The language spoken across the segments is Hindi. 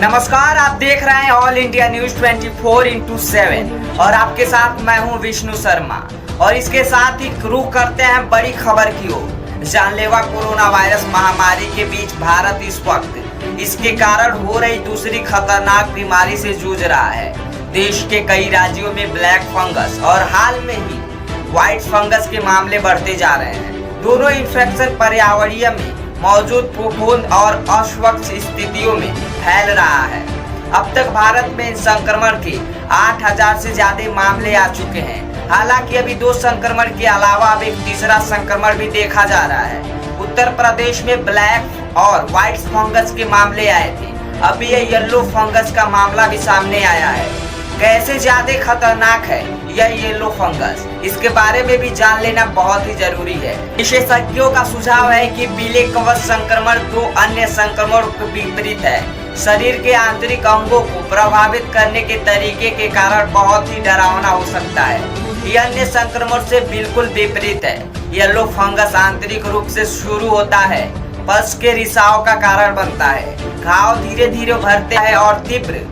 नमस्कार, आप देख रहे हैं ऑल इंडिया न्यूज 24x7 और आपके साथ मैं हूं विष्णु शर्मा। और इसके साथ ही रुख करते हैं बड़ी खबर की ओर। जानलेवा कोरोना वायरस महामारी के बीच भारत इस वक्त इसके कारण हो रही दूसरी खतरनाक बीमारी से जूझ रहा है। देश के कई राज्यों में ब्लैक फंगस और हाल में ही व्हाइट फंगस के मामले बढ़ते जा रहे हैं। दोनों इन्फेक्शन पर्यावरणीय में मौजूद फफूंद और अस्वच्छ स्थितियों में फैल रहा है। अब तक भारत में इस संक्रमण के 8000 से ज्यादा मामले आ चुके हैं। हालांकि अभी 2 संक्रमण के अलावा अब एक तीसरा संक्रमण भी देखा जा रहा है। उत्तर प्रदेश में ब्लैक और व्हाइट फंगस के मामले आए थे। अभी ये येलो फंगस का मामला भी सामने आया है। कैसे ज्यादा खतरनाक है यह येलो फंगस, इसके बारे में भी जान लेना बहुत ही जरूरी है। विशेषज्ञों का सुझाव है कि पीले कवच संक्रमण 2 अन्य संक्रमणों के विपरीत है। शरीर के आंतरिक अंगों को प्रभावित करने के तरीके के कारण बहुत ही डरावना हो सकता है। यह अन्य संक्रमण से बिल्कुल विपरीत है। येलो फंगस आंतरिक रूप से शुरू होता है, पस के रिसाव का कारण बनता है। घाव धीरे धीरे भरते हैं और तीव्र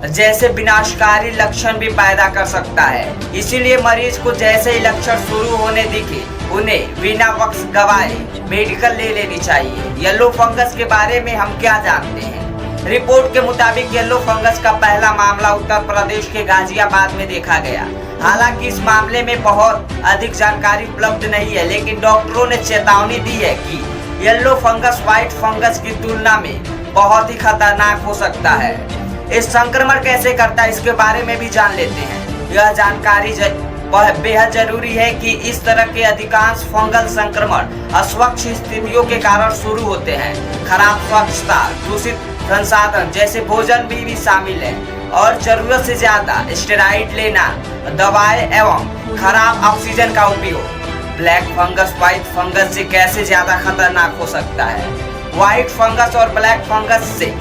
जैसे विनाशकारी लक्षण भी पैदा कर सकता है। इसीलिए मरीज को जैसे ही लक्षण शुरू होने दिखे उन्हें बिना वक्त गवाए मेडिकल ले लेनी चाहिए। येलो फंगस के बारे में हम क्या जानते हैं? रिपोर्ट के मुताबिक येलो फंगस का पहला मामला उत्तर प्रदेश के गाजियाबाद में देखा गया। हालांकि इस मामले में बहुत अधिक जानकारी उपलब्ध नहीं है, लेकिन डॉक्टरों ने चेतावनी दी है कि येलो फंगस व्हाइट फंगस की तुलना में बहुत ही खतरनाक हो सकता है। इस संक्रमण कैसे करता है इसके बारे में भी जान लेते हैं। यह जानकारी बेहद जरूरी है कि इस तरह के अधिकांश फंगल संक्रमण अस्वच्छ स्थितियों के कारण शुरू होते हैं। खराब स्वच्छता, दूषित संसाधन जैसे भोजन भी शामिल है और जरूरत से ज्यादा स्टेरॉइड लेना, दवाएं एवं खराब ऑक्सीजन का उपयोग। ब्लैक फंगस व्हाइट फंगस से कैसे ज्यादा खतरनाक हो सकता है? व्हाइट फंगस और ब्लैक फंगस से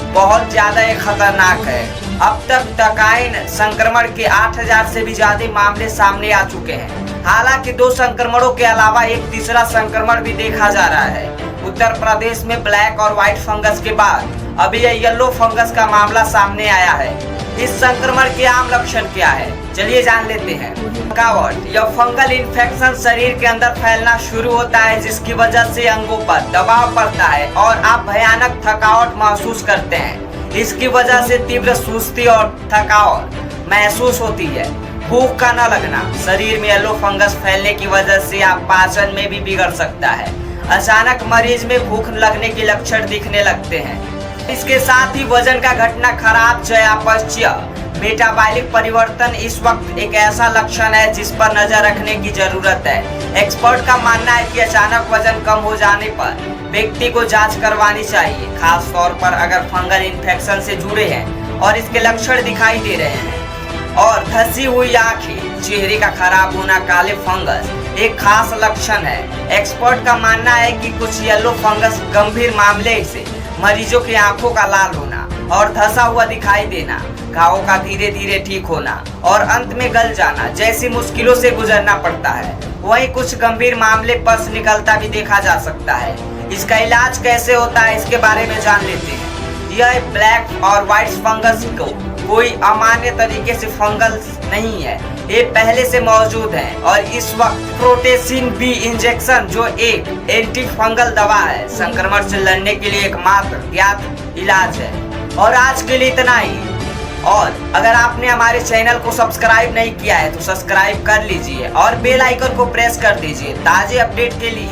बहुत ज्यादा खतरनाक है। अब तक टकाइन संक्रमण के 8000 से भी ज्यादा मामले सामने आ चुके हैं। हालांकि 2 संक्रमणों के अलावा एक तीसरा संक्रमण भी देखा जा रहा है। उत्तर प्रदेश में ब्लैक और व्हाइट फंगस के बाद अभी यह येलो फंगस का मामला सामने आया है। इस संक्रमण के आम लक्षण क्या है, चलिए जान लेते हैं। थकावट, यह फंगल इन्फेक्शन शरीर के अंदर फैलना शुरू होता है, जिसकी वजह से अंगों पर दबाव पड़ता है और आप भयानक थकावट महसूस करते हैं। इसकी वजह से तीव्र सुस्ती और थकावट महसूस होती है। भूख का न लगना, शरीर में येलो फंगस फैलने की वजह से आप पाचन में भी बिगड़ सकता है। अचानक मरीज में भूख लगने के लक्षण दिखने लगते हैं। इसके साथ ही वजन का घटना, खराब चयापचय, मेटाबॉलिक परिवर्तन इस वक्त एक ऐसा लक्षण है जिस पर नजर रखने की जरूरत है। एक्सपर्ट का मानना है कि अचानक वजन कम हो जाने पर व्यक्ति को जांच करवानी चाहिए, खास तौर पर अगर फंगल इन्फेक्शन से जुड़े हैं और इसके लक्षण दिखाई दे रहे हैं। और धसी हुई आंखें, चेहरे का खराब होना, काले फंगस एक खास लक्षण है। एक्सपर्ट का मानना है कि कुछ येलो फंगस गंभीर मामले से मरीजों की आंखों का लाल होना और धसा हुआ दिखाई देना, घावों का धीरे धीरे ठीक होना और अंत में गल जाना जैसी मुश्किलों से गुजरना पड़ता है। वहीं कुछ गंभीर मामले पस निकलता भी देखा जा सकता है। इसका इलाज कैसे होता है इसके बारे में जान लेते हैं। यह ब्लैक और व्हाइट फंगस को कोई अमान्य तरीके से फंगल नहीं है, ये पहले से मौजूद है और इस वक्त प्रोटेसिन बी इंजेक्शन, जो एक एंटी फंगल दवा है, संक्रमण से लड़ने के लिए एकमात्र ज्ञात इलाज है। और आज के लिए इतना ही। और अगर आपने हमारे चैनल को सब्सक्राइब नहीं किया है तो सब्सक्राइब कर लीजिए और बेल आइकन को प्रेस कर दीजिए ताजे अपडेट के लिए।